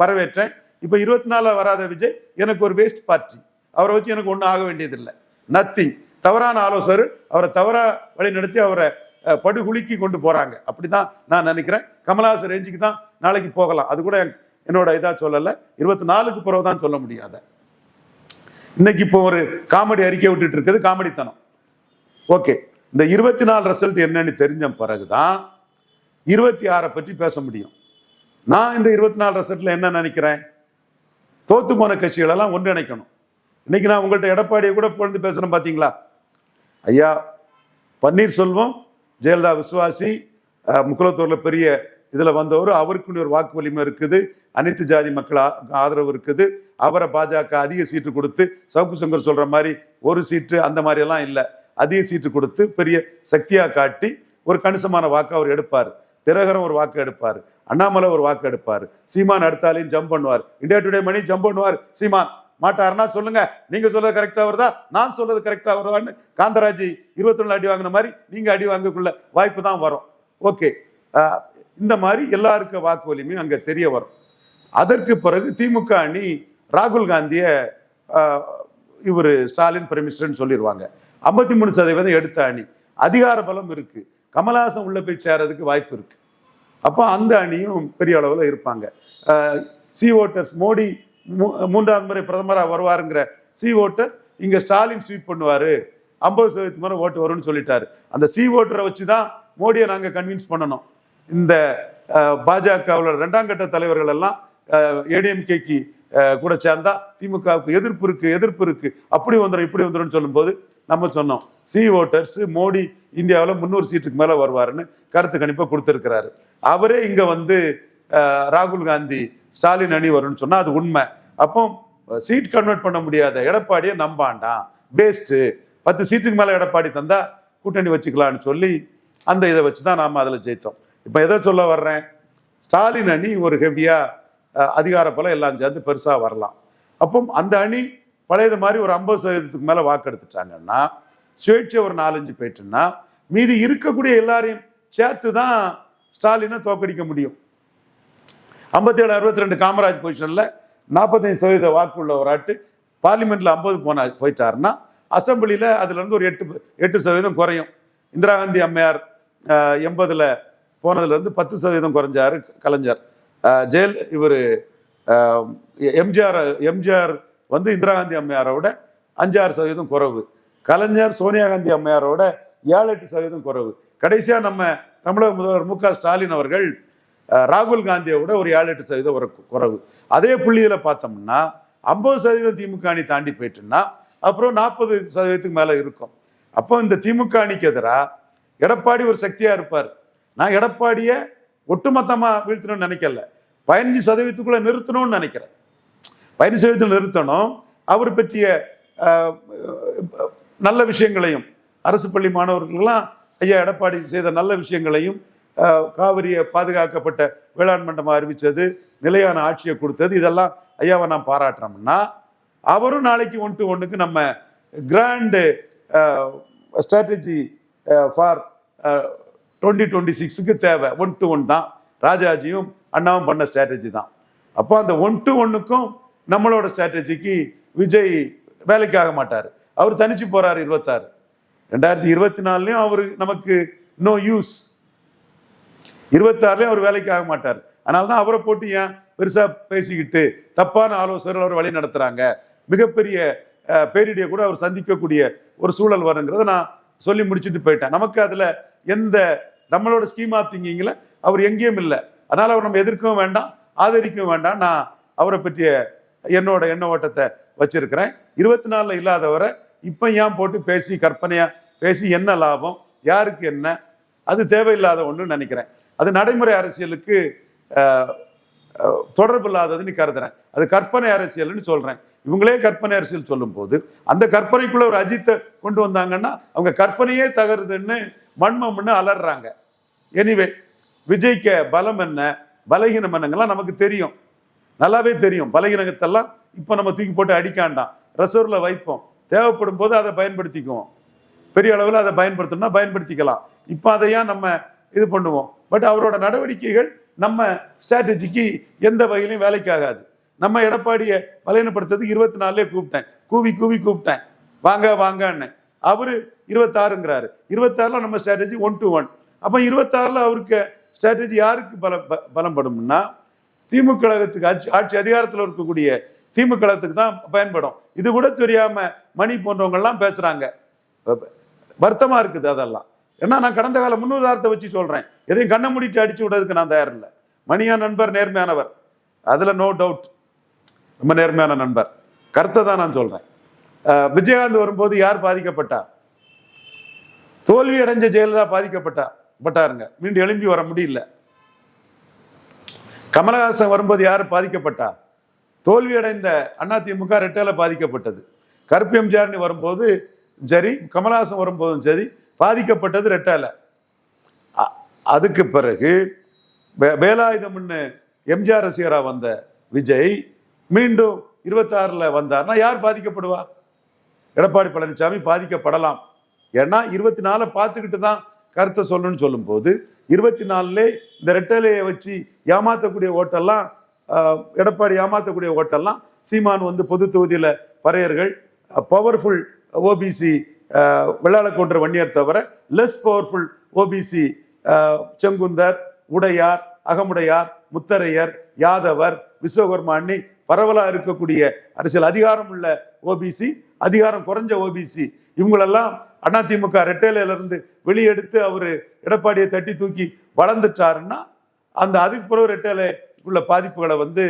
வரவேற்றேன். இப்போ 24 வராத விஜய் எனக்கு ஒரு வேஸ்ட் பார்ட்டி. அவரை வச்சு எனக்கு ஒன்றும் ஆக வேண்டியதில்லை, நத்திங். தவறான ஆலோசகர் அவரை தவறா வழி நடத்தி அவரை படுகுலுக்கி கொண்டு போறாங்க. அப்படிதான் நான் நினைக்கிறேன். கமலஹாசன் ரேஞ்சுக்கு தான் நாளைக்கு போகலாம். அது கூட என்னோட இதா சொல்லலை. 24க்கு பிறகு தான் சொல்ல முடியாத. இன்னைக்கு இப்போ ஒரு காமெடி அறிக்கை விட்டுட்டு இருக்குது, காமெடித்தனம். ஓகே, இந்த 24 ரிசல்ட் என்னன்னு தெரிஞ்ச பிறகுதான் 26 பற்றி பேச முடியும். நான் இந்த 24 ரிசல்ட்ல என்ன நினைக்கிறேன், தோத்து போன கட்சிகளெல்லாம் ஒன்றிணைக்கணும். இன்னைக்கு நான் உங்கள்கிட்ட எடப்பாடியை கூட புகழ்ந்து பேசுறேன் பாத்தீங்களா. ஐயா பன்னீர்செல்வம் ஜெயலலிதா விசுவாசி, முக்குளத்தூர்ல பெரிய இதுல வந்தவர், அவருக்குன்னு ஒரு வாக்கு வலிமை இருக்குது, அனைத்து ஜாதி மக்கள் ஆதரவு இருக்குது. அவரை பாஜக அதிக சீட்டு கொடுத்து, சவுக்கு சங்கர் சொல்ற மாதிரி ஒரு சீட்டு அந்த மாதிரி எல்லாம் இல்லை, அதிக சீட்டு கொடுத்து பெரிய சக்தியா காட்டி ஒரு கணிசமான வாக்கு அவர் எடுப்பார். தினகரன் ஒரு வாக்கு எடுப்பார், அண்ணாமலை ஒரு வாக்கு எடுப்பார், சீமான் அடுத்தாலையும் ஜம்ப் பண்ணுவார், இந்தியா டுடே மணி ஜம்ப் பண்ணுவார். சீமான் மாட்டாருன்னா சொல்லுங்க, நீங்க சொல்றது கரெக்டா வருதா, நான் சொல்றது கரெக்டா வருவான்னு காந்தராஜ் 21 அடி வாங்கின மாதிரி நீங்க அடி வாங்கக்குள்ள வாய்ப்பு தான் வரும். ஓகே, இந்த மாதிரி எல்லாருக்கும் வாக்கு வலிமையும் அங்க தெரிய வரும். அதற்கு பிறகு திமுக அணி ராகுல் காந்திய இவர் ஸ்டாலின் பிரைம் மினிஸ்டர்னு சொல்லிடுவாங்க. 53% எடுத்த அணி, அதிகார பலம் இருக்கு, கமலஹாசன் உள்ள போய் சேரதுக்கு வாய்ப்பு இருக்கு. அப்போ அந்த அணியும் பெரிய அளவில் இருப்பாங்க. சி ஓட்டர்ஸ், மோடி 3வது முறை பிரதமராக வருவாருங்கிற சி ஓட்டர் இங்க ஸ்டாலின் ஸ்வீப் பண்ணுவாரு, 50% மேல ஓட்டு வரும்னு சொல்லிட்டாரு. அந்த சி ஓட்டரை வச்சுதான் மோடியை நாங்க கன்வின்ஸ் பண்ணணும். இந்த பாஜகவில் 2ஆம் கட்ட தலைவர்கள் எல்லாம் ஏடிஎம்கேக்கு கூட சேர்ந்தா திமுகவுக்கு எதிர்ப்பு இருக்கு, அப்படி வந்துடும் இப்படி வந்துடும் சொல்லும் போது நம்ம சொன்னோம் சி ஓட்டர்ஸ் மோடி இந்தியாவில் 300 சீட்டுக்கு மேல வருவாருன்னு கருத்து கணிப்பை கொடுத்திருக்கிறாரு. அவரே இங்க வந்து ராகுல் காந்தி ஸ்டாலின் அணி வரும்னு சொன்னா அது உண்மை. அப்போ சீட் கன்வெர்ட் பண்ண முடியாத எடப்பாடியை நம்பாண்டாம், வேஸ்ட். 10 சீட்டுக்கு மேல எடப்பாடி தந்தா கூட்டணி வச்சுக்கலான்னு சொல்லி அந்த இதை வச்சுதான் நாம அதுல ஜெயித்தோம். இப்ப எதை சொல்ல வர்றேன், ஸ்டாலின் அணி ஒரு ஹெவியா அதிகார பலம் எல்லாம் சேர்ந்து பெருசா வரலாம். அப்போ அந்த அணி பழையது மாதிரி ஒரு 50% மேல வாக்கு எடுத்துட்டாங்கன்னா, சுயேட்சை ஒரு 4-5 போயிட்டுன்னா, மீதி இருக்கக்கூடிய எல்லாரையும் சேர்த்து தான் ஸ்டாலினை தோக்கடிக்க முடியும். 57-62 காமராஜ் பொசிஷன்ல 45% வாக்கு உள்ள ஒரு ஆட்டு பார்லிமெண்ட்ல 50 போயிட்டாருன்னா, அசம்பிளியில அதுல இருந்து ஒரு 8% குறையும். இந்திரா காந்தி அம்மையார் 80ல போனதுல இருந்து 10% குறைஞ்சாரு கலைஞர். இவர் எம்ஜிஆர் வந்து இந்திரா காந்தி அம்மையாரோட 5-6% குறைவு, கலைஞர் சோனியா காந்தி அம்மையாரோட 7-8% குறைவு. கடைசியா நம்ம தமிழக முதல்வர் மு.க. ஸ்டாலின் அவர்கள் ராகுல் காந்தியோட ஒரு 7-8% குறைவு. அதே புள்ளியில பார்த்தோம்னா 50% திமுக அணி தாண்டி போயிட்டுன்னா அப்புறம் 40% மேல இருக்கும். அப்போ இந்த திமுக அணிக்கு எதிராக எடப்பாடி ஒரு சக்தியா இருப்பார். நான் எடப்பாடிய ஒட்டுமொத்தமா வீழ்த்தணும்னு நினைக்கல, 15% நிறுத்தணும்னு நினைக்கிறேன். 15% நிறுத்தணும். அவர் பற்றிய நல்ல விஷயங்களையும், அரசு பள்ளி மாணவர்களுக்கெல்லாம் ஐயா எடப்பாடி செய்த நல்ல விஷயங்களையும், காவிரியை பாதுகாக்கப்பட்ட வேளாண் மண்டபம் அறிவிச்சது, நிலையான ஆட்சியை கொடுத்தது, இதெல்லாம் ஐயாவை நான் பாராட்டுறோம்னா, அவரும் நாளைக்கு 1-to-1க்கு நம்ம கிராண்ட் ஸ்ட்ராட்டஜி ஃபார் 2026க்கு தேவை 1-to-1 தான். ராஜாஜியும் அண்ணாவும் பண்ண ஸ்ட்ராட்டஜி தான். அப்போ அந்த 1-to-1க்கும் நம்மளோட ஸ்ட்ராட்டஜிக்கு விஜய் வேலைக்கு ஆக மாட்டார். அவர் தனிச்சு போறாரு 26. 2024 அவரு நமக்கு நோ யூஸ். 26 அவர் வேலைக்கு ஆக மாட்டார். அதனால்தான் அவரை போட்டு ஏன் பெருசா பேசிக்கிட்டு தப்பான ஆலோசகர்கள் அவர் வழி நடத்துறாங்க, மிகப்பெரிய பேரிடியை கூட அவர் சந்திக்கக்கூடிய ஒரு சூழல் வருங்கிறத நான் சொல்லி முடிச்சுட்டு போயிட்டேன். நமக்கு அதுல எந்த நம்மளோட ஸ்கீம் ஆஃப் திங்கிங்ல அவர் எங்கேயும் இல்லை. அதனால அவர் நம்ம எதிர்க்கவும் வேண்டாம், ஆதரிக்கவும் வேண்டாம். நான் அவரை பற்றிய என்னோட எண்ண ஓட்டத்தை வச்சிருக்கிறேன். 24 இல்லாதவரை இப்ப ஏன் போட்டு பேசி கற்பனையா பேசி என்ன லாபம், யாருக்கு என்ன, அது தேவையில்லாத ஒன்று நினைக்கிறேன். அது நடைமுறை அரசியலுக்கு தொடர்பு இல்லாததுன்னு கருதுறேன். அது கற்பனை அரசியல்னு சொல்றேன். இவங்களே கற்பனை அரசியல் சொல்லும் போது அந்த கற்பனைக்குள்ள ஒரு அஜித்தை கொண்டு வந்தாங்கன்னா அவங்க கற்பனையே தகருதுன்னு மண்மம்னு அலறாங்க. எனிவே, விஜய்க்கு பலம் என்ன பலகீனம் என்னங்கெல்லாம் நமக்கு தெரியும், நல்லாவே தெரியும். பலகீனத்தெல்லாம் இப்ப நம்ம தூக்கி போட்டு அடிக்காண்டாம், ரிசர்வ்ல வைப்போம். தேவைப்படும் போது அதை பயன்படுத்திக்குவோம். பெரிய அளவில் அதை பயன்படுத்தணும்னா பயன்படுத்திக்கலாம். இப்போ அதையா நம்ம இது பண்ணுவோம். பட் அவரோட நடவடிக்கைகள் நம்ம ஸ்ட்ராட்டஜிக்கு எந்த வகையிலையும் வேலைக்கு ஆகாது. நம்ம எடப்பாடியை பலவீனப்படுத்துறதுக்கு 24 கூப்பிட்டேன், கூவி கூப்பிட்டேன், வாங்க வாங்கன்னு. அவரு 26ங்கிறாரு. 26ல நம்ம ஸ்ட்ராட்டஜி 1-1. அப்ப 26ல அவருக்கு ஸ்ட்ராட்டஜி யாருக்கு பலம்படும்னா திமுக கழகத்துக்கு, ஆட்சி அதிகாரத்தில் இருக்கக்கூடிய திமுக கழகத்துக்கு தான் பயன்படும். இது கூட தெரியாம மணி போன்றவங்க எல்லாம் பேசுறாங்க. வருத்தமா இருக்குது அதெல்லாம். ஏன்னா நான் கடந்த கால முன்னுதாரணத்தை வச்சு சொல்றேன். எதையும் கண்ணை மூடிட்டு அடிச்சு விடுறதுக்கு நான் தயார் இல்லை. மணியா நண்பர் நேர்மையானவர், அதுல நோ டவுட், ரொம்ப நேர்மையான நண்பர். கருத்தை தான் நான் சொல்றேன். விஜயகாந்த் வரும்போது யார் பாதிக்கப்பட்டா? தோல்வி அடைஞ்ச ஜெயலலிதா பாதிக்கப்பட்டாருங்க, மீண்டும் எழும்பி வர முடியல. கமலஹாசன் வரும்போது யார் பாதிக்கப்பட்டா? தோல்வி அடைந்த அதிமுக ரெட்டையில பாதிக்கப்பட்டது. கருப்பு எம்ஜிஆர்னு வரும்போது சரி, கமலஹாசன் வரும்போதும் சரி, பாதிக்கப்பட்டது ரெட்டையில. அதுக்கு பிறகு வேலாயுதம்னு எம்ஜிஆர் ரசிகரா வந்த விஜய் மீண்டும் 26ல வந்தார்னா யார் பாதிக்கப்படுவா? எடப்பாடி பழனிசாமி பாதிக்கப்படலாம். ஏன்னா 24 பார்த்துக்கிட்டு தான் கருத்தை சொல்லணும்னு சொல்லும் போது 24லே இந்த ரெட்டலையை வச்சு ஏமாத்தக்கூடிய ஓட்டெல்லாம், எடப்பாடி ஏமாத்தக்கூடிய ஓட்டெல்லாம் சீமான் வந்து பொது தொகுதியில பறையர்கள், பவர்ஃபுல் ஓபிசி வெள்ளாளக்கோன்ற வன்னியர் தவிர லெஸ் பவர்ஃபுல் ஓபிசி செங்குந்தர், உடையார், அகமுடையார், முத்தரையர், யாதவர், விஸ்வகர்மாண்ணி பரவலா இருக்கக்கூடிய அரசியல் அதிகாரம் உள்ள ஓபிசி, அதிகாரம் குறைஞ்ச ஓபிசி, இவங்களெல்லாம் அதிமுக ரெட்டையில இருந்து வெளியெடுத்து அவரு எடப்பாடியை தட்டி தூக்கி வளர்ந்துட்டாருன்னா அந்த அதுக்கு பிறகு ரெட்டையில பாதிப்புகளை வந்து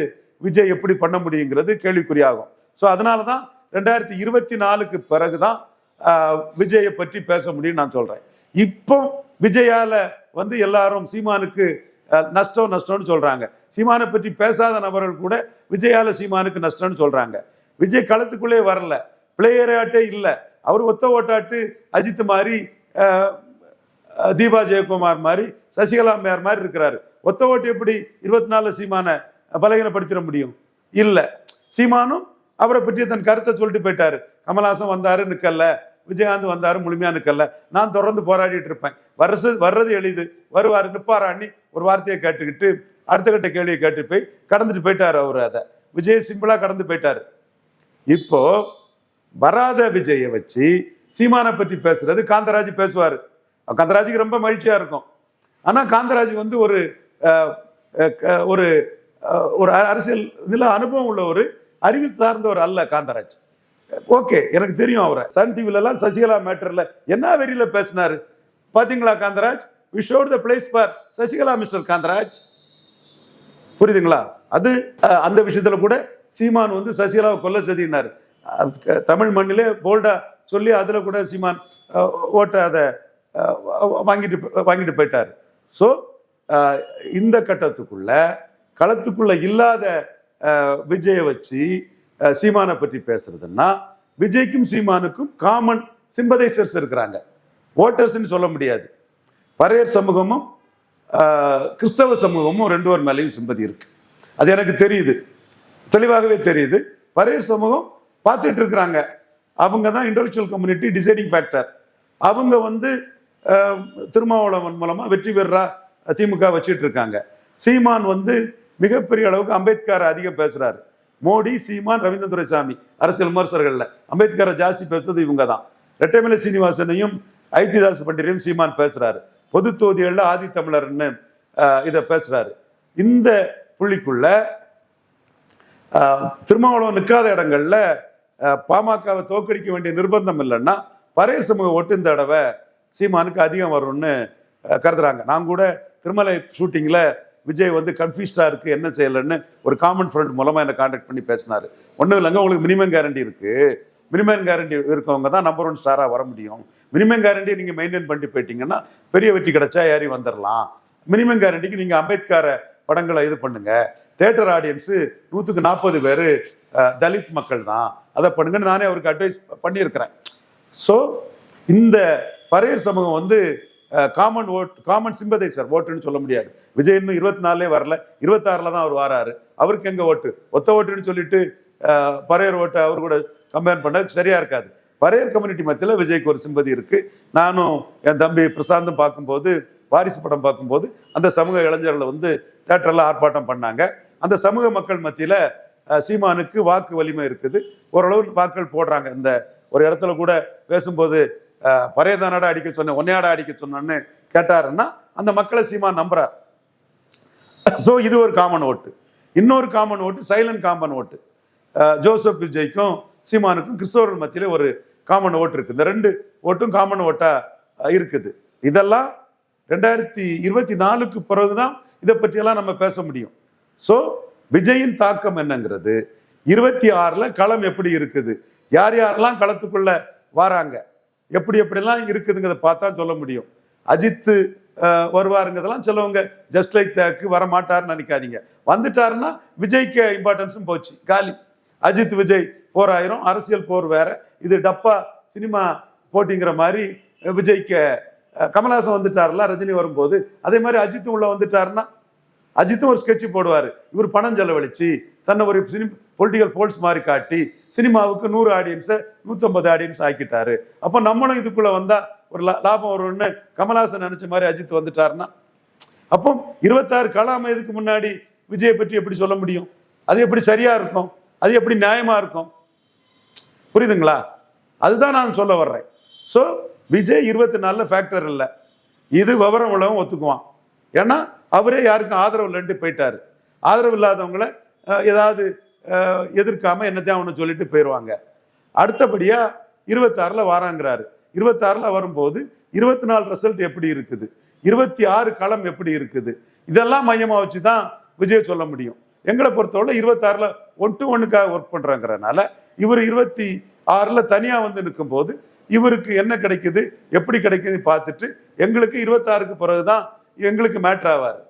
விஜய் எப்படி பண்ண முடியுங்கிறது கேள்விக்குறியாகும். ஸோ அதனாலதான் 2024க்கு பிறகுதான் விஜயை பற்றி பேச முடியும் நான் சொல்றேன். இப்போ விஜயால வந்து எல்லாரும் சீமானுக்கு நஷ்டம்னு சொல்றாங்க. சீமானை பற்றி பேசாத நபர்கள் கூட விஜயால சீமானுக்கு நஷ்டம்னு சொல்றாங்க. விஜய் களத்துக்குள்ளே வரல, பிளேயராட்டே இல்லை. அவர் ஒத்த ஓட்டாட்டு அஜித் மாதிரி, தீபா ஜெயக்குமார் மாதிரி, சசிகலா அம்மையார் மாதிரி இருக்கிறாரு. ஒத்த ஓட்டு எப்படி 24 சீமானை பலகீனப்படுத்திட முடியும்? இல்லை. சீமானும் அவரை பற்றி தன் கருத்தை சொல்லிட்டு போயிட்டாரு. கமல்ஹாசன் வந்தாரு நிக்கல, விஜயகாந்த் வந்தாரு முழுமையா நிக்கல, நான் தொடர்ந்து போராடிட்டு இருப்பேன், வர்றது எளிது, வருவாரு நிப்பாராண்ணி ஒரு வார்த்தையை கேட்டுக்கிட்டு அடுத்த கட்ட கேள்வியை கேட்டு போய் கடந்துட்டு போயிட்டாரு. அவரு அதை விஜய் சிம்பிளா கடந்து போயிட்டாரு. இப்போ வராத விஜயை வச்சு சீமானை பற்றி பேசுறது காந்தராஜ் பேசுவாரு. காந்தராஜுக்கு ரொம்ப மகிழ்ச்சியா இருக்கும். ஆனா காந்தராஜ் வந்து ஒரு ஒரு அரசியல் இதுல அனுபவம் உள்ள ஒரு அறிவு சார்ந்தவர் அல்ல காந்தராஜ். ஓகே, எனக்கு தெரியும் அவரை. சன் டிவில எல்லாம் சசிகலா மேட்டர்ல என்ன வெறியில பேசினாரு பாத்தீங்களா Kantharaj? we showed the place for Sasikala mister Kantharaj. புரியுதுங்களா? அது அந்த விஷயத்துல கூட சீமான் வந்து சசிகலாவை கொல்ல சதினாரு. தமிழ் மண்ணிலே போல்டா சொல்லி அதுல கூட சீமான் ஓட்ட அதை வாங்கிட்டு போயிட்டாரு. ஸோ இந்த கட்டத்துக்குள்ள களத்துக்குள்ள இல்லாத விஜயை வச்சு சீமானை பற்றி பேசுறதுன்னா விஜய்க்கும் சீமானுக்கும் காமன் சிம்பதைசர்ஸ் இருக்கிறாங்க. ஓட்டர்ஸ்ன்னு சொல்ல முடியாது. பறையர் சமூகமும் கிறிஸ்தவ சமூகமும் 2 பேர் மேலேயும் சிம்பதி இருக்கு. அது எனக்கு தெரியுது, தெளிவாகவே தெரியுது. பறையர் சமூகம் பார்த்துட்டு இருக்கிறாங்க. அவங்க தான் இன்டெலெக்சுவல் கம்யூனிட்டி டிசைடிங் ஃபேக்டர். அவங்க வந்து திருமாவளவன் மூலமா வெற்றி பெறா திமுக வச்சுட்டு இருக்காங்க. சீமான் வந்து மிகப்பெரிய அளவுக்கு அம்பேத்கர் அதிகம் பேசுறாரு. மோடி, சீமான், ரவீந்திர துரைசாமி அரசியல் விமர்சகர்கள்ல அம்பேத்கரை ஜாஸ்தி பேசுறது இவங்க தான். ரெட்டைமலை சீனிவாசனையும் ஐத்திதாஸ் பண்டிரையும் சீமான் பேசுறாரு. பொது தொகுதிகளில் ஆதி தமிழர்னு இதை பேசுறாரு. இந்த புள்ளிக்குள்ள திருமாவளவன் நிற்காத இடங்கள்ல பாமகவை தோற்கடிக்க வேண்டிய நிர்பந்தம் இல்லைன்னா பறையர் சமூக ஓட்டு இந்த தடவை சீமானுக்கு அதிகம் வரும்னு கருதுறாங்க. நான் கூட திருமலை ஷூட்டிங்ல விஜய் வந்து கன்ஃபியூஸ்டா இருக்கு, என்ன செய்யலன்னு ஒரு காமன் ஃப்ரெண்ட் மூலமா என்ன கான்டாக்ட் பண்ணி பேசினாரு. ஒன்றும் இல்லைங்க, உங்களுக்கு மினிமம் கேரண்டி இருக்கு, மினிமம் கேரண்டி இருக்கவங்க தான் நம்பர் 1 ஸ்டாரா வர முடியும். மினிமம் கேரண்டி நீங்க மெயின்டைன் பண்ணிட்டு போயிட்டீங்கன்னா பெரிய வெற்றி கிடைச்சா ஏறி வந்துடலாம். மினிமம் கேரண்டிக்கு நீங்க அம்பேத்கர் படங்களை இது பண்ணுங்க. தியேட்டர் ஆடியன்ஸு 100க்கு 40 பேர் தலித் மக்கள் தான், அதை பண்ணுங்கன்னு நானே அவருக்கு அட்வைஸ் பண்ணியிருக்கிறேன். ஸோ இந்த பறையர் சமூகம் வந்து காமன் சிம்பதைசர் ஓட்டுன்னு சொல்ல முடியாது. விஜய் இன்னும் 24லே வரல, 26ல தான் அவர் வராரு. அவருக்கு எங்க ஓட்டு? ஒத்த ஓட்டுன்னு சொல்லிட்டு பறையர் ஓட்டை அவர் கூட கம்பேர் பண்ண சரியா இருக்காது. பரையர் கம்யூனிட்டி மத்தியில் விஜய்க்கு ஒரு சிம்பதி இருக்கு. நானும் என் தம்பி பிரசாந்தும் பார்க்கும்போது, வாரிசு படம் பார்க்கும்போது அந்த சமூக இளைஞர்கள் வந்து தேட்டரில் ஆர்ப்பாட்டம் பண்ணாங்க. அந்த சமூக மக்கள் மத்தியில சீமானுக்கு வாக்கு வலிமை இருக்குது, ஓரளவு வாக்குகள் போடுறாங்க. இந்த ஒரு இடத்துல கூட பேசும்போது பரையதானடா அடிக்க சொன்னேன், ஒன்னையாடா அடிக்க சொன்னான்னு கேட்டாருன்னா அந்த மக்களை சீமான் நம்புறார். ஸோ இது ஒரு காமன் ஓட்டு. இன்னொரு காமன் ஓட்டு சைலண்ட் காமன் ஓட்டு. ஜோசப் விஜய்க்கும் சீமானுக்கும் கிறிஸ்தவர்கள் மத்தியில ஒரு காமன் ஓட்டு இருக்கு. இந்த 2 ஓட்டும் காமன் ஓட்டா இருக்குது. இதெல்லாம் 2024க்கு பிறகுதான் இதை பற்றியெல்லாம் நம்ம பேச முடியும். ஸோ விஜயின் தாக்கம் என்னங்கிறது 26ல களம் எப்படி இருக்குது, யார் யாரெல்லாம் களத்துக்குள்ள வராங்க, எப்படிலாம் இருக்குதுங்கிறத பார்த்தா சொல்ல முடியும். அஜித் வருவாருங்கிறதெல்லாம் சிலவங்க ஜஸ்ட் லைக் தேக்கு வர மாட்டாருன்னு நினைக்காதீங்க. வந்துட்டாருன்னா விஜய்க்கு இம்பார்ட்டன்ஸும் போச்சு, காலி. அஜித் விஜய் போராயிரம், அரசியல் போர் வேற, இது டப்பா சினிமா போட்டிங்கிற மாதிரி. விஜய்க்கு கமல்ஹாசன் வந்துட்டாருல ரஜினி வரும்போது, அதே மாதிரி அஜித்தும் உள்ள வந்துட்டாருன்னா அஜித்தும் ஒரு ஸ்கெட்ச் போடுவார். இவர் பணம் செலவழிச்சு தன்னை ஒரு பொலிட்டிக்கல் போல்ஸ் மாதிரி காட்டி சினிமாவுக்கு 100 ஆடியன்ஸை 150 ஆடியன்ஸ் ஆக்கிட்டாரு. அப்போ நம்மளும் இதுக்குள்ள வந்தா ஒரு லாபம் வரும்னு கமல்ஹாசன் நினைச்ச மாதிரி அஜித் வந்துட்டாருன்னா, அப்போ 26 கலாம் இதுக்கு முன்னாடி விஜயை பற்றி எப்படி சொல்ல முடியும்? அது எப்படி சரியா இருக்கும்? அது எப்படி நியாயமா இருக்கும்? புரியுதுங்களா? அதுதான் நான் சொல்ல வர்றேன். ஸோ விஜய் 24ல ஃபேக்டர் இல்லை, இது விவரம் உள்ளவன் ஒத்துக்குவான். ஏன்னா அவரே யாருக்கும் ஆதரவு இல்லைன்ட்டு போயிட்டாரு. ஆதரவு இல்லாதவங்களை ஏதாவது எதிர்க்காம என்னத்தையும் அவனு சொல்லிட்டு போயிடுவாங்க. அடுத்தபடியா 26ல வாராங்கிறாரு. 26ல வரும்போது 24 ரிசல்ட் எப்படி இருக்குது, 26 களம் எப்படி இருக்குது, இதெல்லாம் மையமா வச்சு தான் விஜய் சொல்ல முடியும். எங்களை பொறுத்தவரை 26ல 1-1க்காக ஒர்க் பண்றாங்கிறதுனால இவர் 26ல தனியா வந்து நிற்கும் போது இவருக்கு என்ன கிடைக்குது, எப்படி கிடைக்குது பார்த்துட்டு எங்களுக்கு 26க்கு பிறகுதான் எங்களுக்கு மேட்டர் ஆவார்.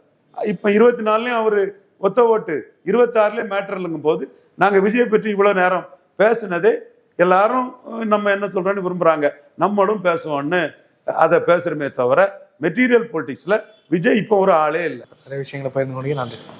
இப்ப 24லயும் அவரு ஒத்த ஓட்டு, 26லயும் மேட்டர் இல்லைங்கும் போது நாங்க விஜய் பற்றி இவ்வளவு நேரம் பேசினதே எல்லாரும் நம்ம என்ன சொல்றோன்னு விரும்புறாங்க, நம்மளும் பேசுவோம்னு அதை பேசுறமே தவிர மெட்டீரியல் பொலிட்டிக்ஸ்ல விஜய் இப்போ ஒரு ஆளே இல்லை. நிறைய விஷயங்களை பகிர்ந்து கொண்டீங்க. நன்றி சார்.